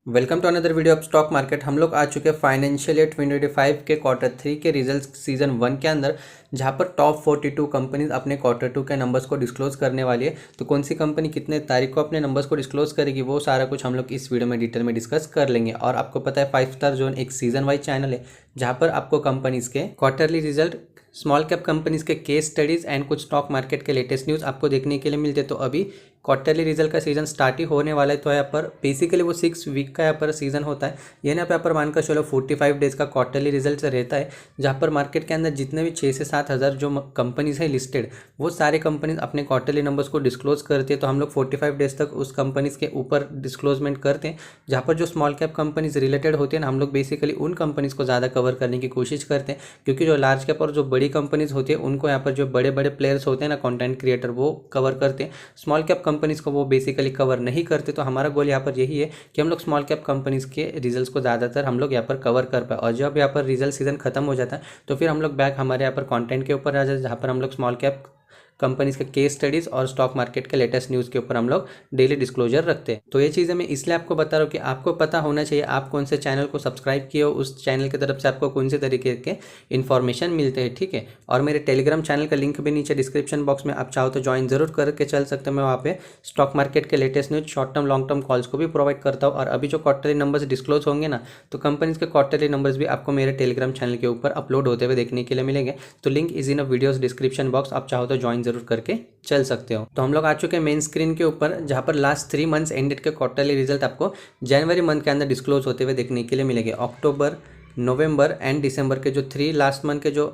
Welcome to another video of stock market. हम लोग आ चुके हैं फाइनेंशियल ईयर 2025 के क्वार्टर 3 के रिजल्ट्स सीजन 1 के अंदर, जहां पर टॉप 42 कंपनीज अपने क्वार्टर 2 के नंबर्स को डिस्क्लोज करने वाली है। तो कौन सी कंपनी कितने तारीख को अपने नंबर्स को डिस्क्लोज करेगी, वो सारा कुछ हम लोग इस वीडियो में डिटेल में डिस्कस कर लेंगे। और आपको पता है 5 स्टार जोन एक सीजन वाइज चैनल है, जहाँ पर आपको कंपनीज के quarterly result, small cap companies के केस स्टडीज एंड कुछ स्टॉक मार्केट के लेटेस्ट न्यूज़ आपको देखने के लिए मिलते हैं। तो अभी क्वार्टरली रिजल्ट का सीजन स्टार्ट ही होने वाला है। तो यहाँ पर बेसिकली वो 6 वीक का यहाँ पर सीजन होता है। ये ना यहाँ पर मानकर चलो 45 डेज का क्वार्टरली रिजल्ट रहता है, जहाँ पर मार्केट के अंदर जितने भी 6 से 7 हज़ार जो कंपनीज है लिस्टेड, वो सारे कंपनीज अपने क्वार्टरली नंबर्स को डिस्क्लोज करती है। तो हम लोग 45 डेज तक उस कंपनीज के ऊपर डिस्क्लोजमेंट करते हैं। जहाँ पर जो स्मॉल कैप कंपनीज रिलेटेड होते हैं ना, हम लोग बेसिकली उन कंपनीज को ज़्यादा कवर करने की कोशिश करते हैं, क्योंकि जो लार्ज कैप और जो बड़ी कंपनीज होती है उनको यहाँ पर जो बड़े बड़े प्लेयर्स होते हैं ना, कंटेंट क्रिएटर, वो कवर करते हैं। स्मॉल कैप कंपनीज को वो बेसिकली कवर नहीं करते। तो हमारा गोल यहाँ पर यही है कि हम लोग स्मॉल कैप कंपनीज के रिजल्ट्स को ज़्यादातर हम लोग यहाँ पर कवर कर पाए। और जब यहाँ पर रिजल्ट सीजन खत्म हो जाता है तो फिर हम लोग बैक हमारे यहाँ पर कंटेंट के ऊपर आ जाते हैं, जहाँ पर हम लोग स्मॉल कैप कंपनीज के केस स्टडीज और स्टॉक मार्केट के लेटेस्ट न्यूज़ के ऊपर हम लोग डेली डिस्क्लोजर रखते हैं। तो ये चीज़ें मैं इसलिए आपको बता रहा हूँ कि आपको पता होना चाहिए आप कौन से चैनल को सब्सक्राइब किए हो, उस चैनल की तरफ से आपको कौन से तरीके के इन्फॉर्मेशन मिलते हैं, ठीक है। और मेरे टेलीग्राम चैनल का लिंक भी नीचे डिस्क्रिप्शन बॉक्स में आप चाहो तो ज्वाइन जरूर करके चल सकते हैं। मैं वहाँ पे स्टॉक मार्केट के latest news, short term long term calls को भी प्रोवाइड करता हूँ। और अभी जो क्वार्टरली नंबर्स डिस्क्लोज होंगे ना, तो कंपनीज के क्वार्टरली नंबर्स भी आपको मेरे टेलीग्राम चैनल के ऊपर अपलोड होते हुए देखने के लिए मिलेंगे। तो link is in a videos description box, आप चाहो तो ज्वाइन जरूर करके चल सकते हो। तो हम लोग आ चुके हैं मेन स्क्रीन के ऊपर, जहाँ पर लास्ट 3 मंथ्स एंडेड के क्वार्टरली रिजल्ट आपको जनवरी मंथ के अंदर डिस्क्लोज होते हुए देखने के लिए मिलेंगे। अक्टूबर, नवंबर एंड दिसंबर के जो 3 लास्ट मंथ के जो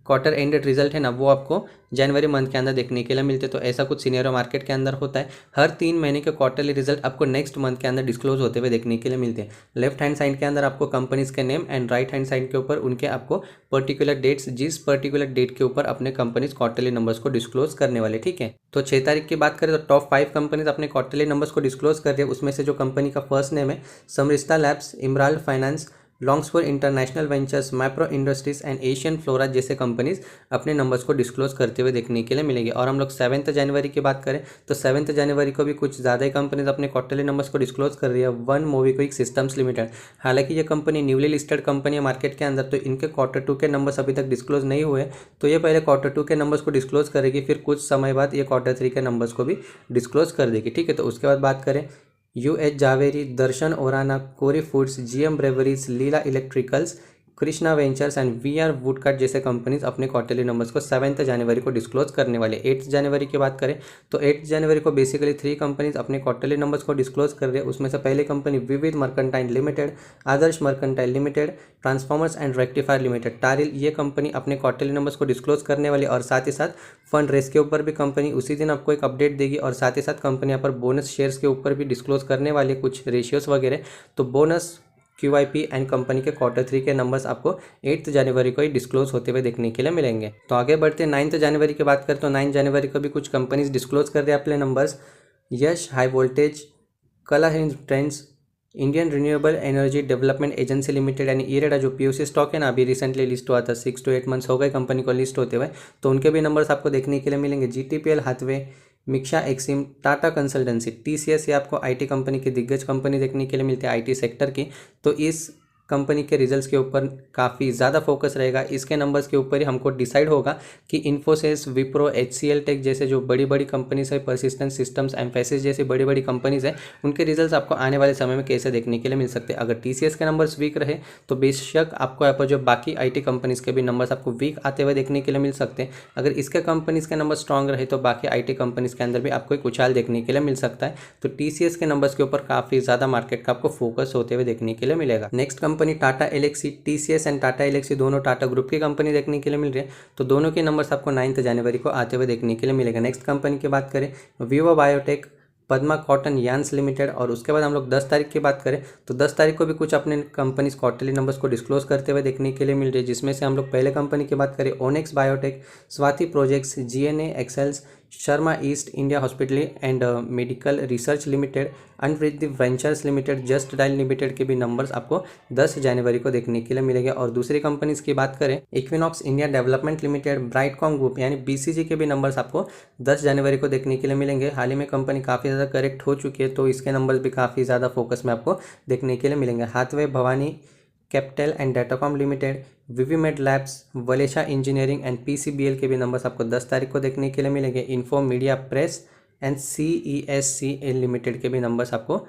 क्वार्टर एंडेड रिजल्ट है ना, वो आपको जनवरी मंथ के अंदर देखने के लिए मिलते। तो ऐसा कुछ सीनियर मार्केट के अंदर होता है। हर 3 महीने के क्वार्टरली रिजल्ट आपको नेक्स्ट मंथ के अंदर डिस्क्लोज होते हुए देखने के लिए मिलते हैं। लेफ्ट हैंड साइड के अंदर आपको कंपनीज के name and right hand side के ऊपर उनके आपको पर्टिकुलर डेट्स, जिस पर्टिकुलर डेट के ऊपर अपने कंपनीज क्वार्टरली नंबर्स को डिस्क्लोज करने वाले, ठीक है। तो 6 तारीख की बात करें तो टॉप 5 कंपनीज अपने क्वार्टरली नंबर्स को डिस्क्लोज कर रही है। उसमें से जो कंपनी का फर्स्ट नेम है समरिस्ता लैब्स, इमराल्ड फाइनेंस, लॉन्ग्सफोर international ventures, Mapro industries and Asian flora जैसे कंपनीज अपने नंबर्स को डिस्क्लोज करते हुए देखने के लिए मिलेंगे। और हम लोग 7 जनवरी की बात करें तो 7 जनवरी को भी कुछ ज़्यादा ही कंपनीज अपने क्वार्टरली नंबर्स को डिस्क्लोज कर रही है। वन मोबिक्विक सिस्टम्स लिमिटेड, हालांकि ये कंपनी न्यूली लिस्टेड कंपनी है मार्केट के अंदर, तो इनके क्वार्टर 2 के नंबर्स अभी तक डिस्क्लोज नहीं हुए। तो ये पहले क्वार्टर 2 के नंबर्स को डिस्क्लोज करेगी, फिर कुछ समय बाद ये क्वार्टर 3 के नंबर्स को भी डिस्क्लोज कर देगी, ठीक है। तो उसके बाद बात करें U H Zaveri, Darshan Orana, Kore foods, GM breweries, Leela electricals, Krishna ventures and VR woodcart जैसे कंपनीज अपने क्वार्टरली नंबर्स को 7 जनवरी को डिस्क्लोज करने वाले। 8 जनवरी की बात करें तो 8 जनवरी को बेसिकली 3 कंपनीज अपने क्वार्टरली नंबर्स को डिस्क्लोज कर रहे हैं। उसमें से पहले company Vividh mercantile limited, Adarsh mercantile limited, transformers and rectifier limited, TARIL, ये कंपनी अपने क्वार्टरली नंबर्स को डिस्क्लोज करने वाली। और साथ ही साथ फंड रेस के ऊपर भी कंपनी उसी दिन आपको एक अपडेट देगी। और साथ ही साथ कंपनी यहाँ पर बोनस शेयर्स के ऊपर भी डिस्क्लोज करने वाली कुछ रेशियोज वगैरह। तो बोनस, QIP एंड कंपनी के क्वार्टर 3 के नंबर्स आपको 8 जनवरी को ही डिस्क्लोज होते हुए देखने के लिए मिलेंगे। तो आगे बढ़ते हैं 9 जनवरी की बात करें तो 9 जनवरी को भी कुछ कंपनीज डिस्क्लोज कर रहे हैं अपने नंबर्स। यश हाई वोल्टेज, कला Hind trends, Indian renewable energy development agency limited यानी इरेडा, जो POC स्टॉक है ना, अभी रिसेंटली लिस्ट हुआ था, 6 to 8 मंथ्स हो गए कंपनी को लिस्ट होते हुए, तो उनके भी नंबर्स आपको देखने के लिए मिलेंगे। GTPL हाथवे, मिक्शा एक्सिम, टाटा कंसल्टेंसी, TCS, ये आपको IT कंपनी की दिग्गज कंपनी देखने के लिए मिलती है, IT सेक्टर की। तो इस कंपनी के रिजल्ट्स के ऊपर काफ़ी ज़्यादा फोकस रहेगा। इसके नंबर्स के ऊपर ही हमको डिसाइड होगा कि इन्फोसिस, विप्रो, HCL टेक जैसे जो बड़ी बड़ी कंपनीज है, परसिस्टेंट सिस्टम्स, एम्फेसिस जैसी बड़ी बड़ी कंपनीज है, उनके रिजल्ट्स आपको आने वाले समय में कैसे देखने के लिए मिल सकते हैं। अगर TCS के नंबर्स वीक रहे तो बेशक आपको यहाँ पर जो बाकी IT कंपनीज के भी नंबर्स आपको वीक आते हुए देखने के लिए मिल सकते हैं। अगर इसके कंपनीज के नंबर स्ट्रॉन्ग रहे तो बाकी IT कंपनीज के अंदर भी आपको एक उछाल देखने के लिए मिल सकता है। तो TCS के नंबर्स के ऊपर काफ़ी ज़्यादा मार्केट का आपको फोकस होते हुए देखने के लिए मिलेगा। Next company Tata Elxsi, TCS and Tata Elxsi दोनों टाटा ग्रुप की कंपनी देखने के लिए मिल रही है। तो दोनों के नंबर्स आपको 9 जनवरी को आते हुए देखने के लिए मिलेगा। नेक्स्ट कंपनी की बात करें Vivo biotech, Padma cotton yarns limited. और उसके बाद हम लोग 10 तारीख की बात करें तो 10 तारीख को भी कुछ अपने कंपनीज क्वार्टरली नंबर्स को डिस्क्लोज करते हुए देखने के लिए मिल रही है, जिसमें से हम लोग पहले कंपनी की बात करें ओनेक्स biotech, Swati projects, GNA axles, Sharma east India hospital and medical research limited, Anvriddhi ventures limited, just dial limited के भी नंबर्स आपको 10 जनवरी को देखने के लिए मिलेंगे। और दूसरी कंपनीज की बात करें, equinox India development limited, Brightcom group यानी BCG के भी नंबर्स आपको 10 जनवरी को देखने के लिए मिलेंगे। हाल ही में कंपनी काफ़ी ज़्यादा करेक्ट हो चुकी है, तो इसके नंबर्स भी काफ़ी ज़्यादा फोकस में आपको देखने के लिए मिलेंगे। Hathway Bhavani capital and datacom limited, Vivimed labs, वलेशा इंजीनियरिंग एंड PCBL के भी नंबर्स आपको 10 तारीख को देखने के लिए मिलेंगे। Info media press and CESCL limited के भी नंबर्स आपको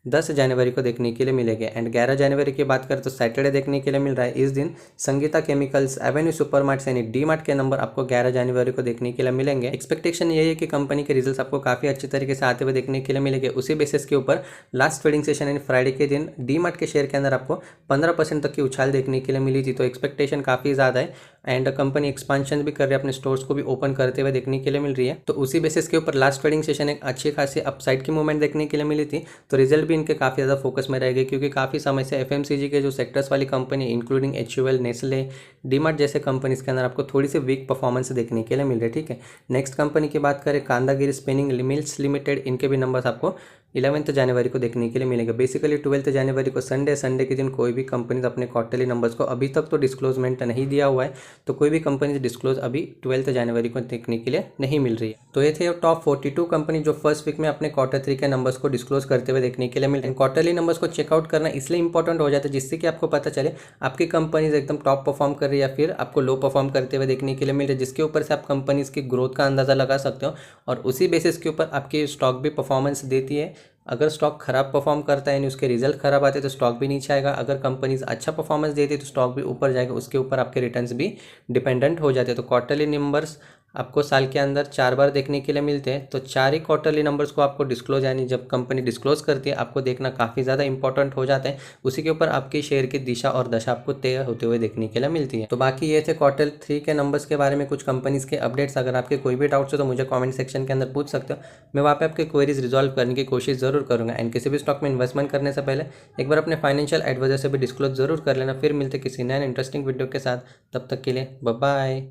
10 जनवरी को देखने के लिए मिलेंगे। एंड 11 जनवरी की बात करें तो सैटरडे देखने के लिए मिल रहा है। इस दिन संगीता केमिकल्स, एवेन्यू सुपरमार्ट्स यानी D-Mart के नंबर आपको 11 जनवरी को देखने के लिए मिलेंगे। एक्सपेक्टेशन यही है कि कंपनी के रिजल्ट्स आपको काफ़ी अच्छे तरीके से आते हुए देखने के लिए मिलेंगे। उसी बेसिस के ऊपर लास्ट ट्रेडिंग सेशन यानी फ्राइडे के दिन D-Mart के शेयर के अंदर आपको 15% तक की उछाल देखने के लिए मिली थी, तो एक्सपेक्टेशन काफ़ी ज़्यादा है। एंड कंपनी एक्सपांशन भी कर रही है, अपने स्टोर्स को भी ओपन करते हुए देखने के लिए मिल रही है। तो उसी बेसिस के ऊपर लास्ट ट्रेडिंग सेशन एक अच्छी खासी अपसाइड की मूवमेंट देखने के लिए मिली थी, तो रिजल्ट भी इनके काफ़ी ज़्यादा फोकस में रहेगी, क्योंकि काफ़ी समय से FMCG के जो सेक्टर्स वाली company including HUL, Nestle, D-Mart जैसे कंपनीज के अंदर आपको थोड़ी सी वीक परफॉर्मेंस देखने के लिए मिल रही है। ठीक है, नेक्स्ट कंपनी की बात करें, कांदागिरी स्पिनिंग मिल्स लिमिटेड, इनके भी नंबर्स आपको 11 जनवरी को देखने के लिए मिलेंगे। बेसिकली 12 जनवरी को संडे के दिन कोई भी कंपनीज अपने क्वार्टरली नंबर्स को अभी तक तो डिस्क्लोजमेंट नहीं दिया हुआ है, तो कोई भी कंपनी डिस्क्लोज अभी 12 जनवरी को देखने के लिए नहीं मिल रही है। तो ये थे टॉप 42 कंपनी जो फर्स्ट वीक में अपने Q3 के नंबर्स को डिस्क्लोज करते हुए देखने के लिए मिल रहे हैं। क्वार्टरली नंबर्स को चेकआउट करना इसलिए इंपॉर्टेंट हो जाता है जिससे कि आपको पता चले आपकी कंपनीज एकदम टॉप परफॉर्म कर रही है या फिर आपको लो परफॉर्म करते हुए देखने के लिए मिल रही है, जिसके ऊपर से आप कंपनीज की ग्रोथ का अंदाजा लगा सकते हो और उसी बेसिस के ऊपर आपकी स्टॉक भी परफॉर्मेंस देती है। अगर स्टॉक खराब परफॉर्म करता है यानी उसके रिजल्ट खराब आते हैं तो स्टॉक भी नीचे आएगा, अगर कंपनीज अच्छा परफॉर्मेंस देती है तो स्टॉक भी ऊपर जाएगा, उसके ऊपर आपके रिटर्न्स भी डिपेंडेंट हो जाते हैं। तो क्वार्टरली नंबर्स आपको साल के अंदर 4 बार देखने के लिए मिलते हैं, तो 4 ही क्वार्टरली नंबर्स को आपको डिस्क्लोज यानी जब कंपनी डिस्क्लोज करती है आपको देखना काफ़ी ज़्यादा इंपॉर्टेंट हो जाता है। उसी के ऊपर आपकी शेयर की दिशा और दशा आपको तय होते हुए देखने के लिए मिलती है। तो बाकी ये थे Q3 के नंबर्स के बारे में कुछ कंपनीज के अपडेट्स। अगर आपके कोई भी डाउट्स हो तो मुझे कॉमेंट सेक्शन के अंदर पूछ सकते हो, मैं वहाँ पे आपके क्वेरीज रिजॉल्व करने की कोशिश ज़रूर करूँगा। एंड किसी भी स्टॉक में इन्वेस्टमेंट करने से पहले एक बार अपने फाइनेंशियल एडवाइजर से भी डिस्क्लोज जरूर कर लेना। फिर मिलते किसी नए इंटरेस्टिंग वीडियो के साथ, तब तक के लिए बाय बाय।